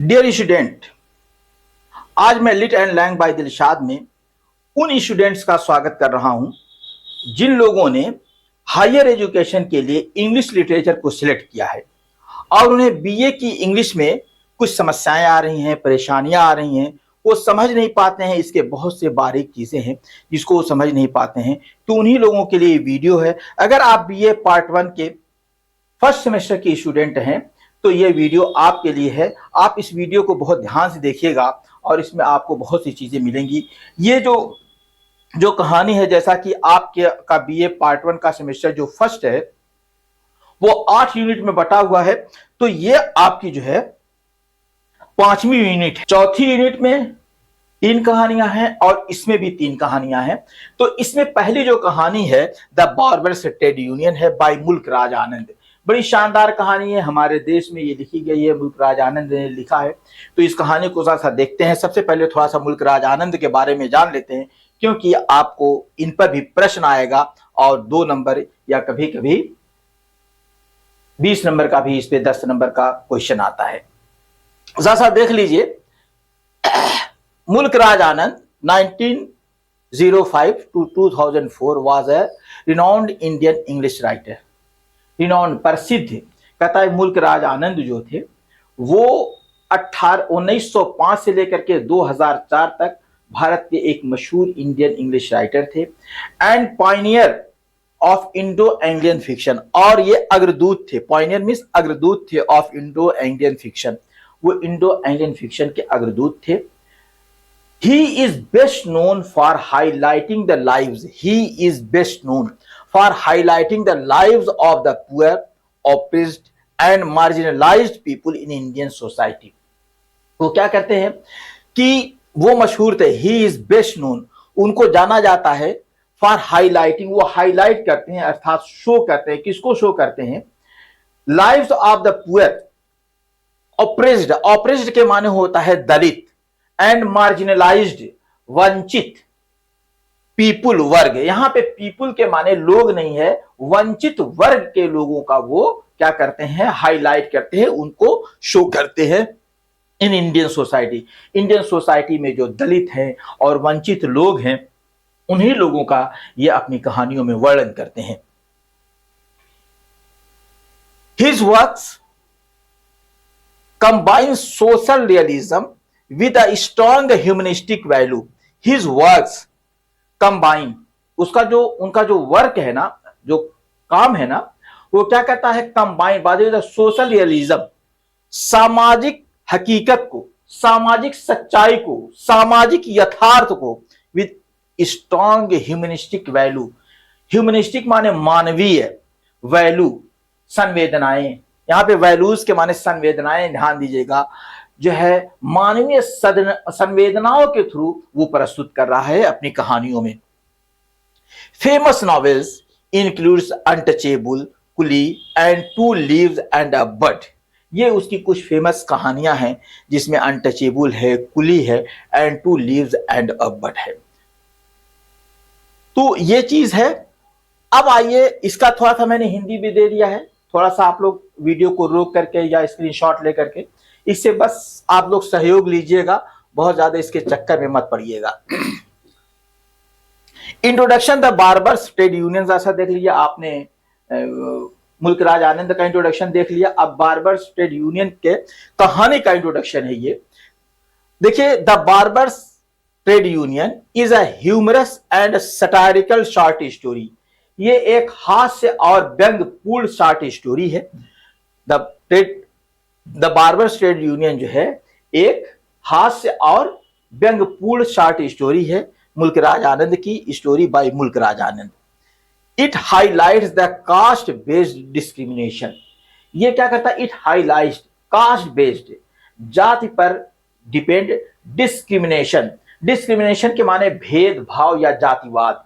Dear student, आज मैं lit and lang by Dilshad में उन स्टूडेंट्स का स्वागत कर रहा हूं जिन लोगों ने हायर एजुकेशन के लिए इंग्लिश लिटरेचर को सिलेक्ट किया है और उन्हें बीए की इंग्लिश में कुछ समस्याएं आ रही हैं, परेशानियां आ रही हैं, वो समझ नहीं पाते हैं। इसके बहुत से बारीक चीजें हैं जिसको वो समझ नहीं पाते हैं, तो उन्हीं लोगों के लिए वीडियो है। अगर आप बीए पार्ट 1 के फर्स्ट सेमेस्टर के स्टूडेंट हैं तो ये वीडियो आपके लिए है। आप इस वीडियो को बहुत ध्यान से देखिएगा और इसमें आपको बहुत सी चीजें मिलेंगी। ये जो कहानी है, जैसा कि आपके का बीए पार्ट 1 का सेमेस्टर जो फर्स्ट है वो 8 यूनिट में बटा हुआ है, तो ये आपकी जो है 5वीं यूनिट है। चौथी यूनिट में 3 कहानियां हैं और इसमें भी 3 कहानियां हैं। तो इसमें पहली जो कहानी है द बार्बर्स ट्रेड यूनियन है बाय मुल्क राज आनंद। बड़ी शानदार कहानी है, हमारे देश में ये लिखी गई है, मुल्क राज आनंद ने लिखा है। तो इस कहानी को सा देखते हैं। सबसे पहले थोड़ा सा मुल्क राज आनंद के बारे में जान लेते हैं, क्योंकि आपको इन पर भी प्रश्न आएगा और 2 नंबर या कभी कभी 20 नंबर का भी, इस पे 10 नंबर का क्वेश्चन आता है। सा देख लीजिए। मुल्क राज आनंद 1905 to 2004 was a renowned Indian English writer। Renowned प्रसिद्ध कहता है मुल्क राज आनंद जो थे वो 1905 से लेकर के 2004 तक भारत के एक मशहूर इंडियन इंग्लिश राइटर थे and Pioneer of Indo Anglian fiction. और ये अग्रदूत थे, पायनियर मींस अग्रदूत थे ऑफ इंडो एंग्लियन फिक्शन। वो इंडो एंग्लियन फिक्शन के अग्रदूत थे। He is best known for highlighting the lives. He is best known for highlighting the lives of the poor, oppressed and marginalized people in Indian society। वो क्या करते हैं कि वो मशहूर थे, he is best known, उनको जाना जाता है for highlighting। वो हाईलाइट करते हैं अर्थात शो करते हैं। किसको शो करते हैं? lives of the poor, oppressed, oppressed के माने होता है दलित, एंड मार्जिनलाइज्ड वंचित पीपुल वर्ग। यहां पे पीपुल के माने लोग नहीं है, वंचित वर्ग के लोगों का वो क्या करते हैं? हाईलाइट करते हैं, उनको शो करते हैं in Indian society. Indian society में जो दलित हैं और वंचित लोग हैं उन्हीं लोगों का ये अपनी कहानियों में वर्णन करते हैं। His works combine social realism with a strong humanistic value। His works combine, उनका जो वर्क है ना, जो काम है ना, वो क्या करता है? कंबाइन बात सोशल रियलिज्म, सामाजिक हकीकत को, सामाजिक सच्चाई को, सामाजिक यथार्थ को with strong humanistic value. Humanistic माने मानवीय, वैल्यू संवेदनाएं। यहां पे वैल्यूज के माने संवेदनाएं, ध्यान दीजिएगा, जो है मानवीय संवेदनाओं के थ्रू वो प्रस्तुत कर रहा है अपनी कहानियों में। Famous novels includes Untouchable, Coolie and Two Leaves and a Bud. ये उसकी कुछ फेमस कहानियां हैं जिसमें अनटचेबल है, कुली है and Two Leaves and a Bud है। तो ये चीज है। अब आइए, इसका थोड़ा सा मैंने हिंदी भी दे दिया है, थोड़ा सा आप लोग वीडियो को रोक करके या स्क्रीनशॉट लेकर के इससे बस आप लोग सहयोग लीजिएगा, बहुत ज्यादा इसके चक्कर में मत पड़िएगा। Introduction the barbers trade Union, ऐसा देख लिया आपने। मुल्क राज आनंद का इंट्रोडक्शन देख लिया। अब बार्बर्स ट्रेड यूनियन के कहानी का इंट्रोडक्शन है ये। देखिए, the barbers trade union is a humorous and satirical short story. ये एक हास्य और व्यंग्यपूर्ण शॉर्ट स्टोरी है। द बार्बर्स ट्रेड यूनियन जो है एक हास्य और व्यंग्यपूर्ण शॉर्ट स्टोरी है, मुल्क राज आनंद की story by Mulk Raj Anand. It highlights the caste based discrimination. ये क्या करता है? इट हाईलाइट्स कास्ट बेस्ड, जाति पर डिपेंड डिस्क्रिमिनेशन। डिस्क्रिमिनेशन के माने भेदभाव या जातिवाद,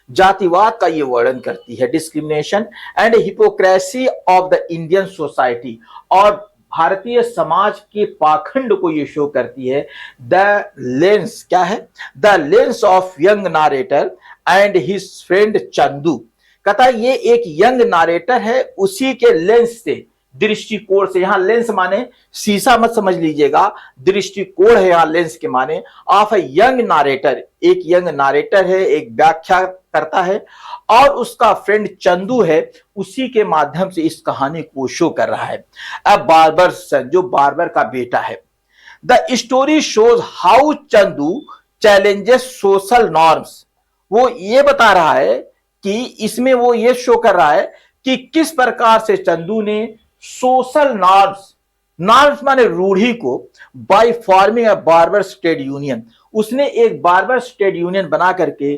जातिवाद का ये वर्णन करती है। Discrimination and hypocrisy of the Indian society, और भारतीय समाज के पाखंड को ये शो करती है। द लेंस क्या है? The lens of young narrator and his friend Chandu. कहता है ये एक यंग नारेटर है, उसी के लेंस से दृष्टिकोण से, यहां लेंस माने शीशा मत समझ लीजिएगा, दृष्टिकोण है यहां लेंस के माने, ऑफ ए यंग नारेटर, एक यंग नारेटर है, एक व्याख्या करता है, और उसका फ्रेंड चंदू है, उसी के माध्यम से इस कहानी को शो कर रहा है। अब बार्बर सन, जो बार्बर का बेटा है, the story shows how Chandu challenges social norms, वो ये बता रहा है कि इसमें वो ये शो कर रहा है कि किस प्रकार से चंदू ने सोशल नॉर्म्स, नॉर्म्स माने रूढ़ी को, by forming a barber state union, उसने एक बार्बर स्टेट यूनियन बना करके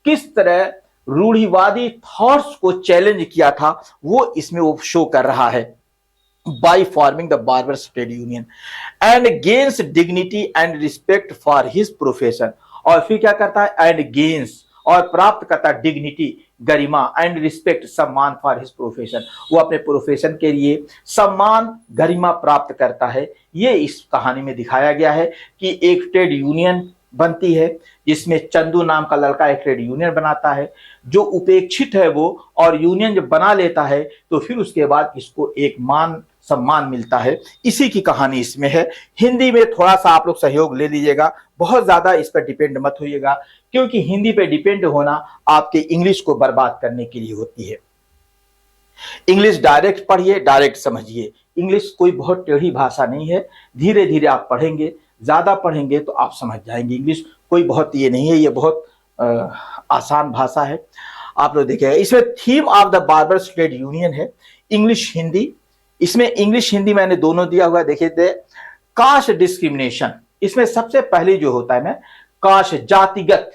किस तरह रूढ़िवादी थॉट्स को चैलेंज किया था, वो इसमें वो शो कर रहा है। by forming the barber trade union and gains dignity and respect for his profession, और फिर क्या करता है, and gains, और प्राप्त करता है डिग्निटी, गरिमा, एंड रिस्पेक्ट, सम्मान फॉर हिज प्रोफेशन, वो अपने प्रोफेशन के लिए सम्मान गरिमा प्राप्त करता है। ये इस कहानी में दिखाया गया है कि एक ट्रेड यूनियन बनती है जिसमें चंदू नाम का लड़का एक ट्रेड यूनियन बनाता है, जो उपेक्षित है वो, और यूनियन जब बना लेता है तो फिर उसके बाद इसको एक मान सम्मान मिलता है। इसी की कहानी इसमें है। हिंदी में थोड़ा सा आप लोग सहयोग ले लीजिएगा, बहुत ज्यादा इस पर डिपेंड मत होइएगा, क्योंकि हिंदी पे डिपेंड होना आपके इंग्लिश को बर्बाद करने के लिए होती है। इंग्लिश डायरेक्ट पढ़िए, डायरेक्ट समझिए। इंग्लिश कोई बहुत टेढ़ी भाषा नहीं है, धीरे धीरे आप पढ़ेंगे, ज्यादा पढ़ेंगे तो आप समझ जाएंगे। इंग्लिश कोई बहुत ये नहीं है, ये बहुत आसान भाषा है। आप लोग देखिएगा, इसमें theme of the barber trade union है, इंग्लिश हिंदी। इसमें इंग्लिश हिंदी मैंने दोनों दिया हुआ है, देखिए थे कास्ट डिस्क्रिमिनेशन, इसमें सबसे पहले जो होता है ना कास्ट, जातिगत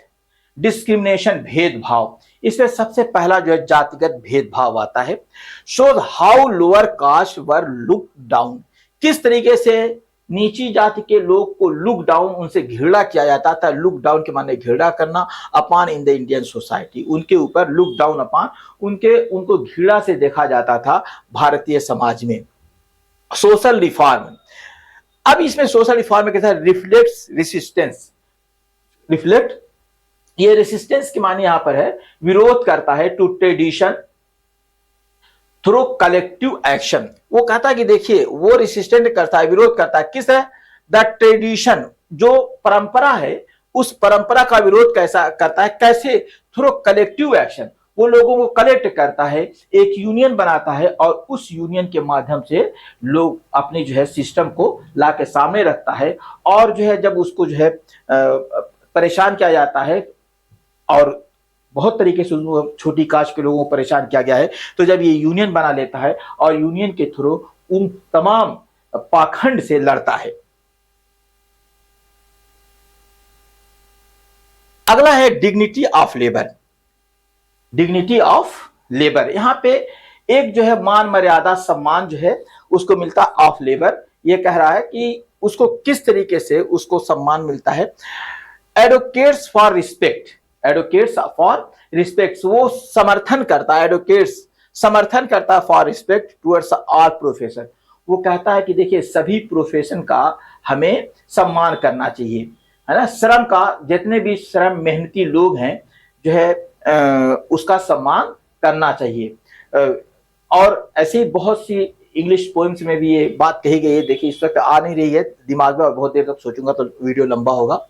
डिस्क्रिमिनेशन, भेदभाव, इसमें सबसे पहला जो है जातिगत भेदभाव आता है। Shows how lower caste were look down, किस तरीके से नीची जाति के लोग को लुक डाउन, उनसे घृणा किया जाता था। लुक डाउन के माने घृणा करना, अपान इन द इंडियन सोसाइटी, उनके ऊपर लुक डाउन अपान, उनको घृणा से देखा जाता था भारतीय समाज में। सोशल रिफॉर्म, अब इसमें सोशल रिफॉर्म में कहता है रिफ्लेक्ट्स रेसिस्टेंस, रिफ्लेक्ट, ये रेसिस्टेंस के माने यहां पर है विरोध करता है to tradition through collective action. वो कहता है कि देखिए वो रेसिस्टेंट करता है, विरोध करता है, किस है, द ट्रेडिशन, जो परंपरा है उस परंपरा का विरोध कैसा करता है, कैसे, थ्रू कलेक्टिव एक्शन, वो लोगों को कलेक्ट करता है, एक यूनियन बनाता है, और उस यूनियन के माध्यम से लोग अपने जो है सिस्टम को ला के सामने रखता है, और जो है जब उसको जो है परेशान किया जाता है, और बहुत तरीके से छोटी कास्ट के लोगों को परेशान किया गया है, तो जब ये यूनियन बना लेता है और यूनियन के थ्रू उन तमाम पाखंड से लड़ता है। अगला है dignity of labour, dignity of labour, यहां पे एक जो है मान मर्यादा सम्मान जो है उसको मिलता ऑफ लेबर। ये कह रहा है कि उसको किस तरीके से उसको सम्मान मिलता है। Advocates for respect, advocates for respect, वो समर्थन करता है, एडवोकेट्स समर्थन करता है for respect towards all profession. वो कहता है कि देखिए सभी प्रोफेशन का हमें सम्मान करना चाहिए, है ना, श्रम का, जितने भी श्रम मेहनती लोग हैं जो है उसका सम्मान करना चाहिए। और ऐसे ही बहुत सी इंग्लिश पोएम्स में भी ये बात कही गई है। देखिए इस वक्त आ नहीं रही है दिमाग में, और बहुत देर तक सोचूंगा तो वीडियो लंबा होगा।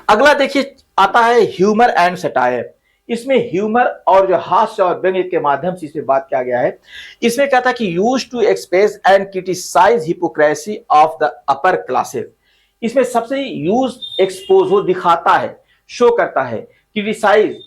अगला देखिए आता है ह्यूमर एंड सटायर, इसमें ह्यूमर और जो हास्य और व्यंग्य के माध्यम से इसमें बात किया गया है। इसमें कहता है कि use to express and criticise hypocrisy of the upper classes, इसमें सबसे यूज एक्सपोज हो दिखाता है, शो करता है, क्रिटिसाइज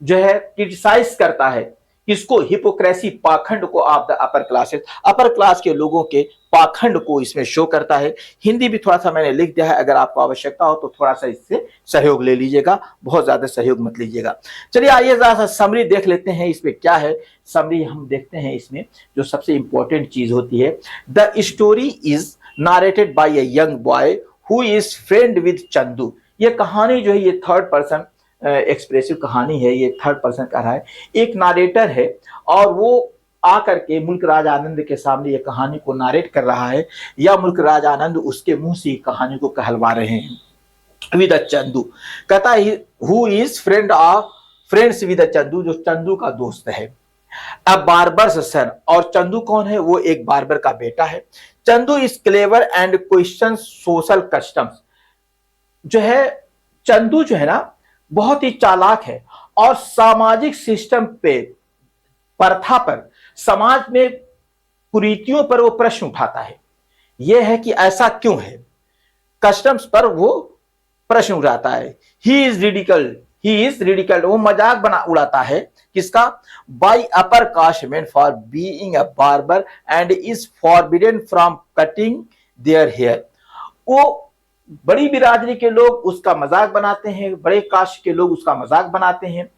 जो है क्रिटिसाइज करता है किसको, हिपोक्रेसी पाखंड को of the upper classes, upper class के लोगों के पाखंड को इसमें शो करता है। हिंदी भी थोड़ा सा मैंने लिख दिया है, अगर आपको आवश्यकता हो तो थोड़ा सा इससे सहयोग ले लीजिएगा, बहुत ज्यादा सहयोग मत लीजिएगा। चलिए आइए जरा सा समरी देख लेते हैं इसमें क्या है। समरी हम देखते हैं इसमें जो सबसे इंपॉर्टेंट चीज होती है, the story is narrated by a young boy who is friend with Chandu. ये कहानी जो है ये थर्ड पर्सन एक्सप्रेसिव कहानी है, ये थर्ड पर्सन कह रहा है, एक नारेटर है और वो आकर के मुल्कराज आनंद के सामने ये कहानी को नारेट कर रहा है, या मुल्कराज आनंद उसके मुंह से कहानी को कहलवा रहे हैं। विद चंदू कहता है who is friend of friends with Chandu, जो चंदू का दोस्त है अ बार्बर्स सन, और चंदू कौन है? वो एक बार्बर का बेटा है। Chandu is clever and question social customs. जो है चंदू जो है ना बहुत ही चालाक है और सामाजिक सिस्टम पे, प्रथा पर, समाज में कुरीतियों पर वो प्रश्न उठाता है। यह है कि ऐसा क्यों है, कस्टम्स पर वो प्रश्न उठाता है। ही इज रिडिकल्ड, वो मजाक बना उड़ाता है किसका? By upper caste man for being a barber and is forbidden from cutting their hair. वो बड़ी बिरादरी के लोग उसका मजाक बनाते हैं, बड़े कास्ट के लोग उसका मजाक बनाते हैं,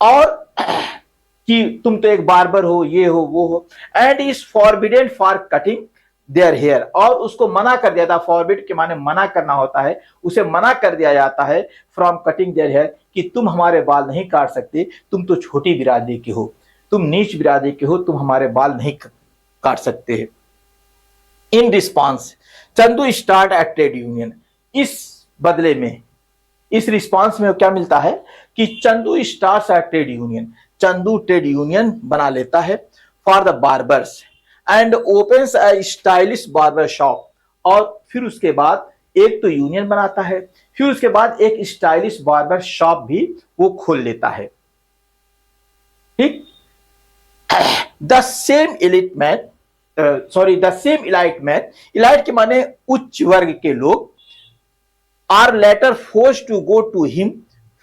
और कि तुम तो एक बार्बर हो, ये हो वो हो, and is forbidden for cutting their hair, और उसको मना कर दिया था। फॉरबिड के माने मना करना होता है, उसे मना कर दिया जाता है फ्रॉम कटिंग देयर हेयर, कि तुम हमारे बाल नहीं काट सकते, तुम तो छोटी बिरादरी के हो, तुम नीच बिरादरी के हो, तुम हमारे बाल नहीं काट सकते। In response Chandu start at trade union. इस बदले में, इस रिस्पॉन्स में क्या मिलता है कि Chandu start at trade union, Chandu trade union बना लेता है for the barbers and opens a stylish barber shop. और फिर उसके बाद एक तो यूनियन बनाता है, फिर उसके बाद एक स्टाइलिश बार्बर शॉप भी वो खोल लेता है। ठीक। The same elite man, the same elite man, elite के माने उच्च वर्ग के लोग, are later force to go to him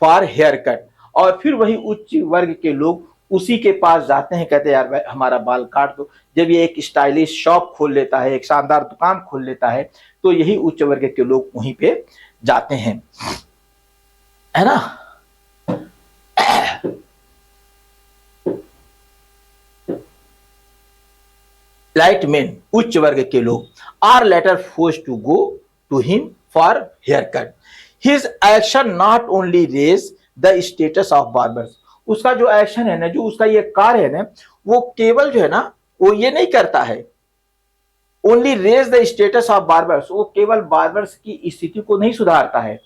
for hair cut, और फिर वही उच्च वर्ग के लोग उसी के पास जाते हैं, कहते हैं यार भाई हमारा बाल काट दो। जब ये एक स्टाइलिश शॉप खोल लेता है, एक शानदार दुकान खोल लेता है, तो यही उच्च वर्ग के लोग वहीं पे जाते हैं, है ना। लाइट मेन, उच्च वर्ग के लोग, are later force to go to him for hair cut. His action not only raise the status of barbers. उसका जो एक्शन है ना, जो उसका ये कार्य है ना, वो केवल जो है ना, वो ये नहीं करता है only raise the status of barbers, वो केवल बार्बर्स की स्थिति को नहीं सुधारता है,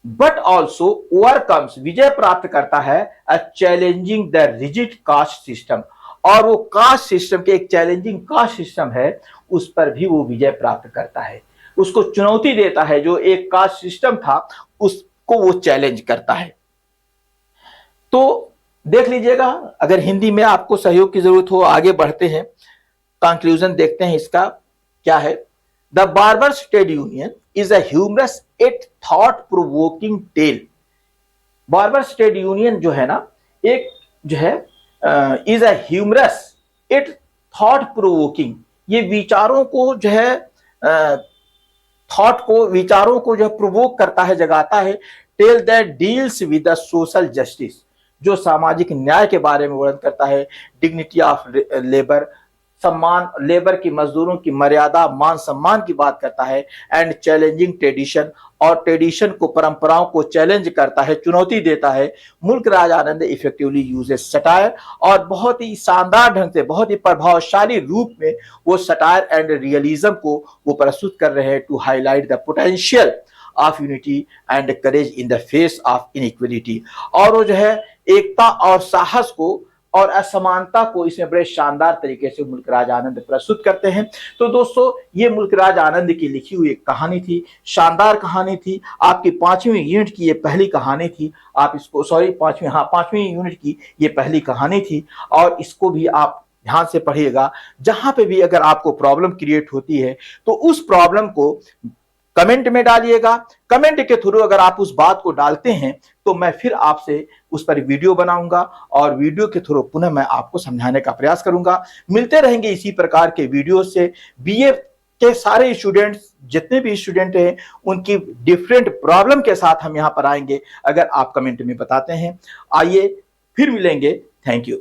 बट ऑल्सो ओवरकम्स, विजय प्राप्त करता है, अ challenging the rigid caste system, और वो कास्ट सिस्टम के, एक चैलेंजिंग कास्ट सिस्टम है, उस पर भी वो विजय प्राप्त करता है, उसको चुनौती देता है। जो एक कास्ट सिस्टम था उसको वो चैलेंज करता है। तो देख लीजिएगा, अगर हिंदी में आपको सहयोग की जरूरत हो, आगे बढ़ते हैं, कंक्लूजन देखते हैं इसका क्या है। The barbers trade union is a humorous it thought provoking tale. Barbers trade union जो है ना, एक जो है is a humorous it thought provoking, ये विचारों को जो है थॉट को, विचारों को जो है प्रोवोक करता है, जगाता है। Tale that deals with the social justice, जो सामाजिक न्याय के बारे में वर्णन करता है। डिग्निटी ऑफ लेबर, सम्मान, लेबर की, मजदूरों की मर्यादा, मान सम्मान की बात करता है। एंड चैलेंजिंग ट्रेडिशन, और ट्रेडिशन को, परंपराओं को चैलेंज करता है, चुनौती देता है। मुल्कराज आनंद इफेक्टिवली यूजेस सटायर, और बहुत ही शानदार ढंग से, बहुत ही प्रभावशाली रूप में वो सटायर एंड रियलिज्म को वो प्रस्तुत कर रहे हैं, to highlight the potential of unity and courage in the face of inequality. और वो जो है एकता और साहस को और असमानता को इसमें बड़े शानदार तरीके से मुल्कराज आनंद प्रस्तुत करते हैं। तो दोस्तों, ये मुल्कराज आनंद की लिखी हुई एक कहानी थी, शानदार कहानी थी। आपकी 5वीं यूनिट की ये पहली कहानी थी। आप इसको, सॉरी 5वीं यूनिट की ये पहली कहानी थी, और इसको भी आप ध्यान से पढ़िएगा। जहां पे भी अगर आपको प्रॉब्लम क्रिएट होती है, तो उस प्रॉब्लम को कमेंट में डालिएगा। कमेंट के थ्रू अगर आप उस बात को डालते हैं, तो मैं फिर आपसे उस पर वीडियो बनाऊंगा, और वीडियो के थ्रू पुनः मैं आपको समझाने का प्रयास करूंगा। मिलते रहेंगे इसी प्रकार के वीडियो से। बीए के सारे स्टूडेंट्स, जितने भी स्टूडेंट हैं, उनकी डिफरेंट प्रॉब्लम के साथ हम यहां पर आएंगे, अगर आप कमेंट में बताते हैं। आइए फिर मिलेंगे। Thank you.